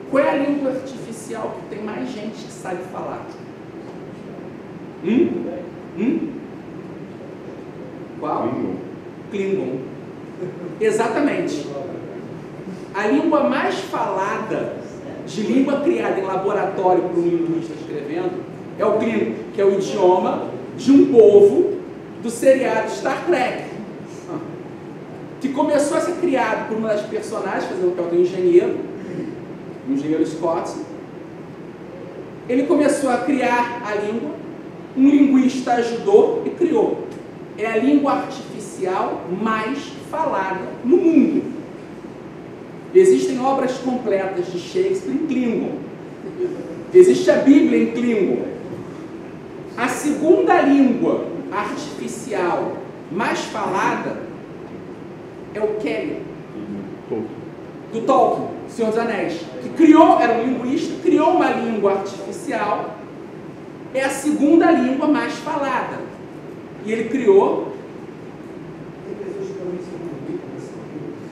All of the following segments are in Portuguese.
Qual é a língua artificial que tem mais gente que sabe falar? Qual? Klingon. Exatamente. A língua mais falada de língua criada em laboratório por um linguista escrevendo é o Klingon, que é o idioma de um povo do seriado Star Trek, que começou a ser criado por uma das personagens, fazendo o papel do o engenheiro Scott. Ele começou a criar a língua, um linguista ajudou e criou. É a língua artificial mais falada no mundo. Existem obras completas de Shakespeare em Klingon. Existe a Bíblia em Klingon. A segunda língua artificial mais falada é o Kelly, do Tolkien, Senhor dos Anéis, que criou, era um linguista, criou uma língua artificial, é a segunda língua mais falada. E ele criou...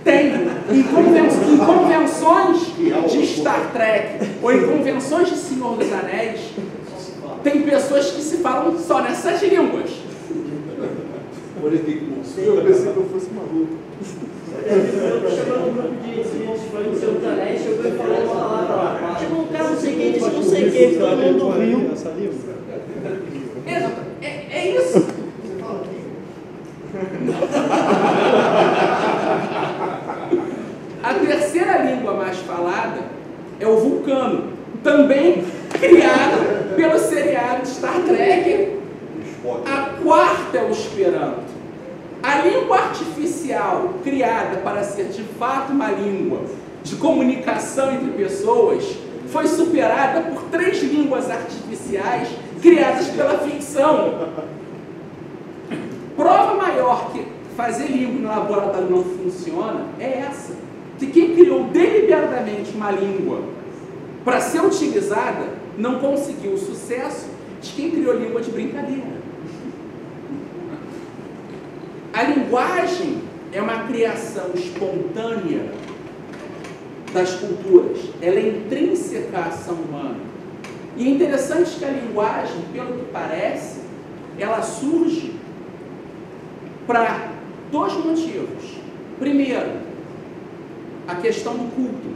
Tem, em convenções de Star Trek, ou em convenções de Senhor dos Anéis, tem pessoas que se falam só nessas línguas. Eu pensei que eu fosse maluco. Eu chamando um grupo de fãs do Senhor dos Anéis, eu fui falando uma palavra lá. Tipo, um cara não sei quem disse não sei quem, todo mundo riu. É isso. Você fala aqui. A terceira língua mais falada é o vulcano, também criado pelo seriado Star Trek. A quarta é o Esperanto. A língua artificial criada para ser de fato uma língua de comunicação entre pessoas foi superada por 3 línguas artificiais criadas pela ficção. Prova maior que fazer língua no laboratório não funciona é essa, que quem criou deliberadamente uma língua para ser utilizada não conseguiu o sucesso de quem criou língua de brincadeira. A linguagem é uma criação espontânea das culturas, ela é intrínseca à ação humana. E é interessante que a linguagem, pelo que parece, ela surge para 2 motivos. Primeiro, a questão do culto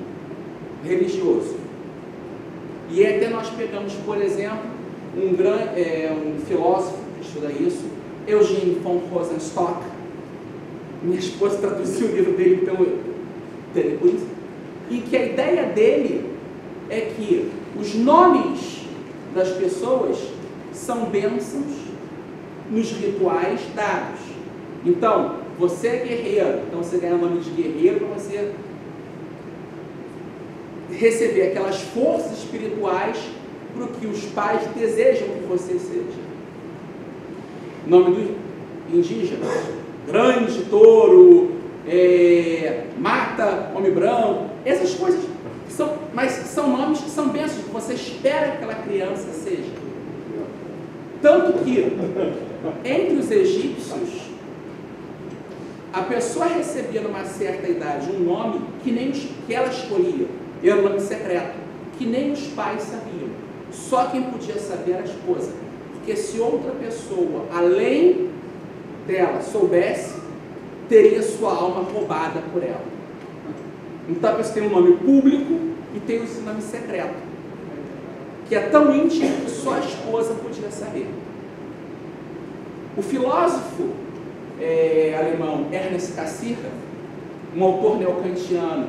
religioso. E até nós pegamos, por exemplo, um filósofo que estuda isso, Eugene von Rosenstock. Minha esposa traduziu o livro dele pelo Telequiz, e que a ideia dele é que os nomes das pessoas são bênçãos nos rituais dados. Então, você é guerreiro, então você ganha o nome de guerreiro para você receber aquelas forças espirituais para o que os pais desejam que você seja. Nome dos indígenas: grande touro, mata, homem branco, essas coisas são nomes que são bênçãos, que você espera que aquela criança seja. Tanto que, entre os egípcios, a pessoa recebia numa certa idade um nome que ela escolhia, era um nome secreto, que nem os pais sabiam, só quem podia saber era a esposa, porque se outra pessoa, além dela, soubesse, teria sua alma roubada por ela. Então a pessoa tem um nome público e tem esse nome secreto, que é tão íntimo que só a esposa podia saber. O filósofo alemão Ernst Cassirer, um autor neocantiano,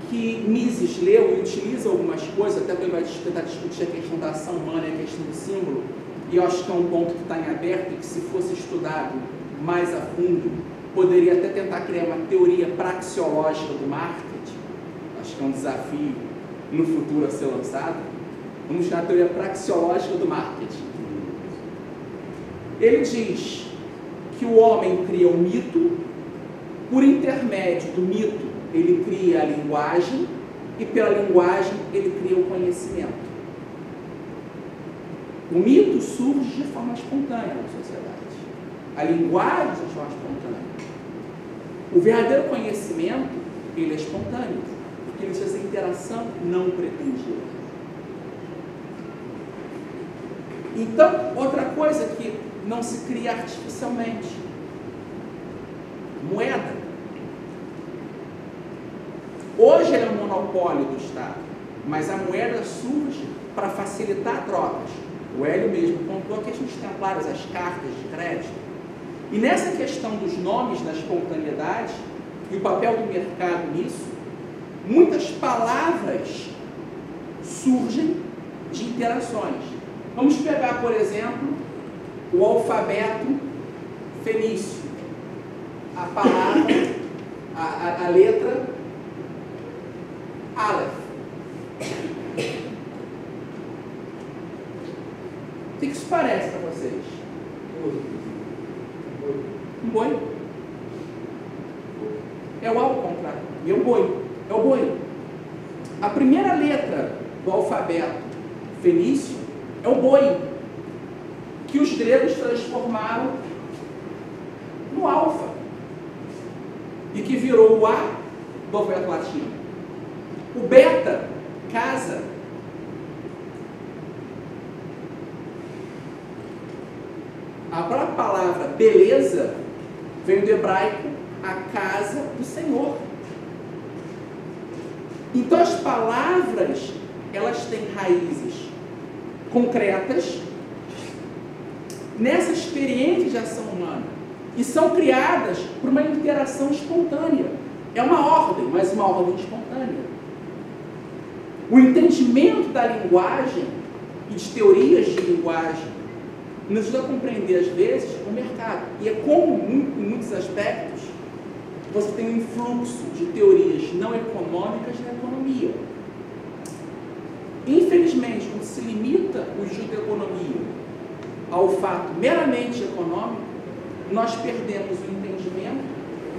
que Mises leu e utiliza algumas coisas, até que ele vai tentar discutir a questão da ação humana e a questão do símbolo, e eu acho que é um ponto que está em aberto e que, se fosse estudado mais a fundo, poderia até tentar criar uma teoria praxeológica do marketing. Acho que é um desafio no futuro a ser lançado. Vamos chamar a teoria praxeológica do marketing. Ele diz que o homem cria um mito, por intermédio do mito ele cria a linguagem, e pela linguagem ele cria o conhecimento. O mito surge de forma espontânea na sociedade. A linguagem surge de forma espontânea. O verdadeiro conhecimento, ele é espontâneo, porque porque existe essa interação não pretendida. Então, outra coisa que não se cria artificialmente: moeda. Hoje ela é um monopólio do Estado, mas a moeda surge para facilitar trocas. O Hélio mesmo contou aqui as exemplares, as cartas de crédito. E nessa questão dos nomes na espontaneidade e o papel do mercado nisso, muitas palavras surgem de interações. Vamos pegar, por exemplo, o alfabeto fenício. A palavra, a letra Aleph. O que isso parece para vocês? Um boi. É o ao contrário. E é um boi. É o boi. A primeira letra do alfabeto fenício é o boi, que os gregos transformaram no alfa e que virou o A do alfabeto latino. O beta, casa. A própria palavra beleza vem do hebraico a casa do Senhor. Então as palavras, elas têm raízes concretas nessa experiência de ação humana e são criadas por uma interação espontânea. É uma ordem, mas uma ordem espontânea. O entendimento da linguagem e de teorias de linguagem nos ajuda a compreender, às vezes, o mercado. E é como, em muitos aspectos, você tem um influxo de teorias não econômicas na economia. Infelizmente, quando se limita o estudo da economia ao fato meramente econômico, nós perdemos o entendimento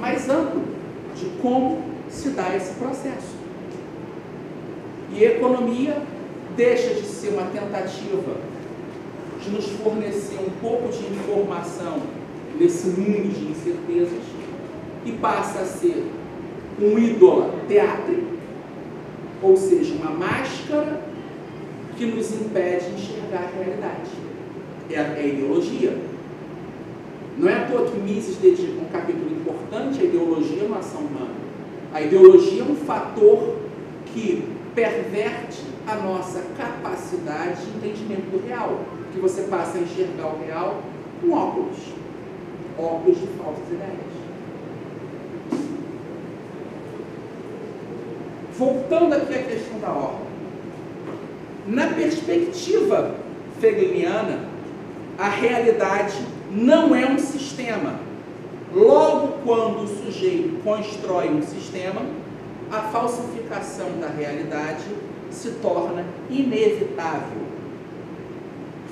mais amplo de como se dá esse processo. E a economia deixa de ser uma tentativa de nos fornecer um pouco de informação nesse mundo de incertezas e passa a ser um ídolo teatro, ou seja, uma máscara que nos impede de enxergar a realidade. É a ideologia. Não é à toa que Mises dedica um capítulo importante à ideologia na ação humana. A ideologia é um fator que perverte a nossa capacidade de entendimento do real, que você passa a enxergar o real com óculos de falsas ideias. Voltando aqui à questão da ordem. Na perspectiva hegeliana, a realidade não é um sistema. Logo, quando o sujeito constrói um sistema, a falsificação da realidade se torna inevitável.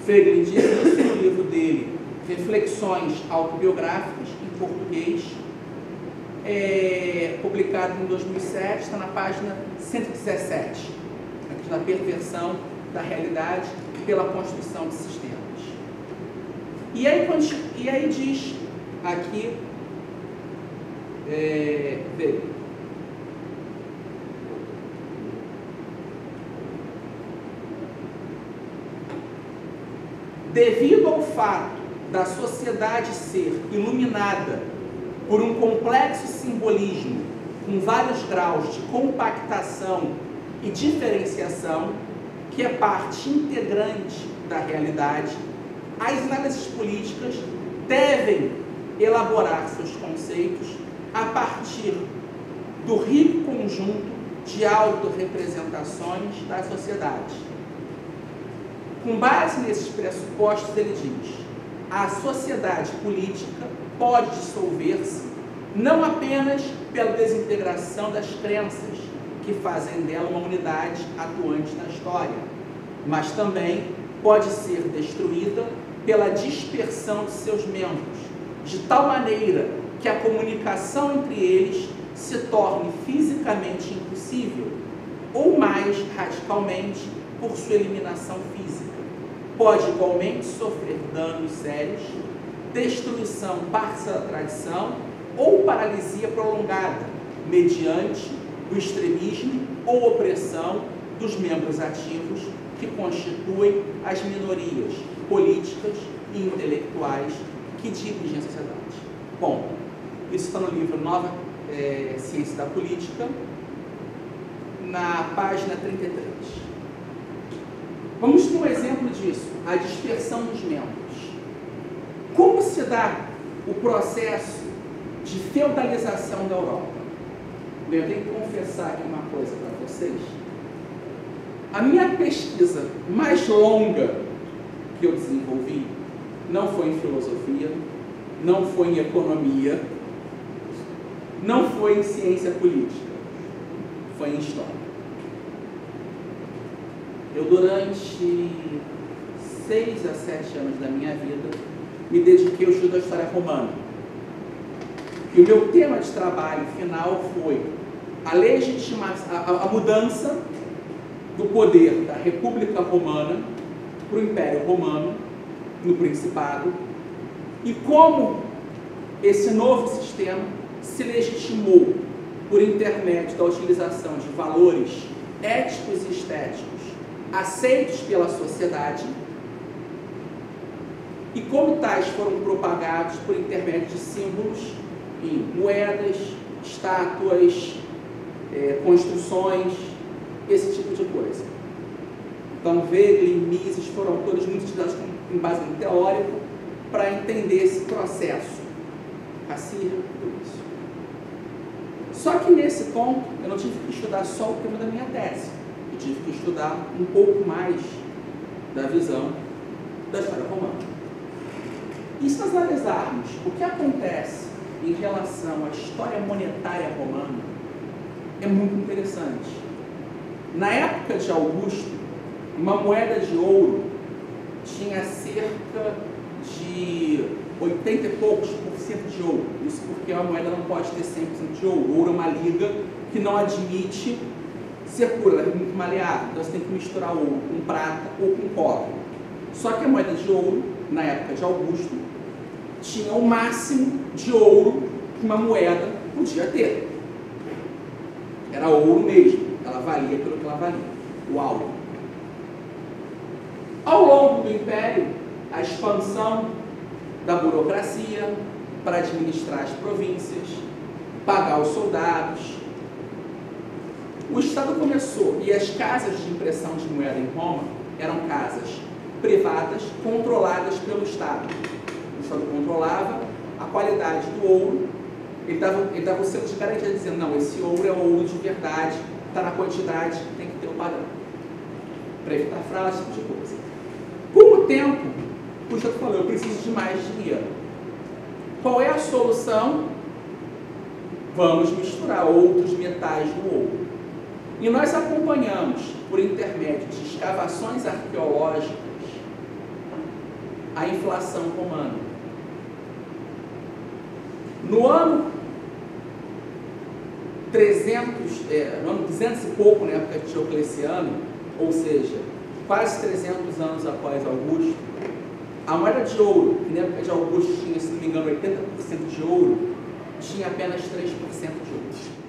Hegel diz isso no livro dele, Reflexões Autobiográficas, em português, publicado em 2007, está na página 117, na perversão da realidade pela construção de sistemas. E aí diz aqui, devido ao fato da sociedade ser iluminada por um complexo simbolismo com vários graus de compactação e diferenciação, que é parte integrante da realidade, as análises políticas devem elaborar seus conceitos a partir do rico conjunto de autorrepresentações da sociedade. Com base nesses pressupostos, ele diz: a sociedade política pode dissolver-se não apenas pela desintegração das crenças, que fazem dela uma unidade atuante na história, mas também pode ser destruída pela dispersão de seus membros, de tal maneira que a comunicação entre eles se torne fisicamente impossível, ou mais radicalmente por sua eliminação física. Pode igualmente sofrer danos sérios, destruição parcial da tradição ou paralisia prolongada, mediante o extremismo ou opressão dos membros ativos que constituem as minorias políticas e intelectuais que dirigem a sociedade. Bom, isso está no livro Nova Ciência da Política, na página 33. Vamos ter um exemplo disso, a dispersão dos membros. Como se dá o processo de feudalização da Europa? Bem, eu tenho que confessar aqui uma coisa para vocês. A minha pesquisa mais longa que eu desenvolvi não foi em filosofia, não foi em economia, não foi em ciência política, foi em história. Eu, durante 6 a 7 anos da minha vida, me dediquei ao estudo da história romana. E o meu tema de trabalho final foi a legitimação, a mudança do poder da República Romana para o Império Romano, no Principado, e como esse novo sistema se legitimou por intermédio da utilização de valores éticos e estéticos aceitos pela sociedade, e como tais foram propagados por intermédio de símbolos em moedas, estátuas, construções, esse tipo de coisa. Então, Wegelin e Mises foram autores muito utilizados com embasamento teórico para entender esse processo racismo, tudo isso. Só que nesse ponto, eu não tive que estudar só o tema da minha tese, eu tive que estudar um pouco mais da visão da história romana. E se nós analisarmos o que acontece em relação à história monetária romana, é muito interessante. Na época de Augusto, uma moeda de ouro tinha cerca de 80 e poucos % de ouro. Isso porque a moeda não pode ter 100% de ouro. O ouro é uma liga que não admite ser pura, ela é muito maleável. Então você tem que misturar ouro com prata ou com cobre. Só que a moeda de ouro, na época de Augusto, tinha o máximo de ouro que uma moeda podia ter. Era ouro mesmo, ela valia pelo que ela valia, o áureo. Ao longo do Império, a expansão da burocracia para administrar as províncias, pagar os soldados. O Estado começou, e as casas de impressão de moeda em Roma eram casas privadas controladas pelo Estado. O Estado controlava a qualidade do ouro, ele dava o selo de garantia dizendo, não, esse ouro é ouro de verdade, está na quantidade, tem que ter o padrão. Para evitar fraude, esse tipo de coisa. Com o tempo, o Estado falou, eu preciso de mais dinheiro. Qual é a solução? Vamos misturar outros metais no ouro. E nós acompanhamos, por intermédio de escavações arqueológicas, a inflação romana. No ano 200 e pouco, na época de Diocleciano, ou seja, quase 300 anos após Augusto, a moeda de ouro, que na época de Augusto tinha, se não me engano, 80% de ouro, tinha apenas 3% de ouro.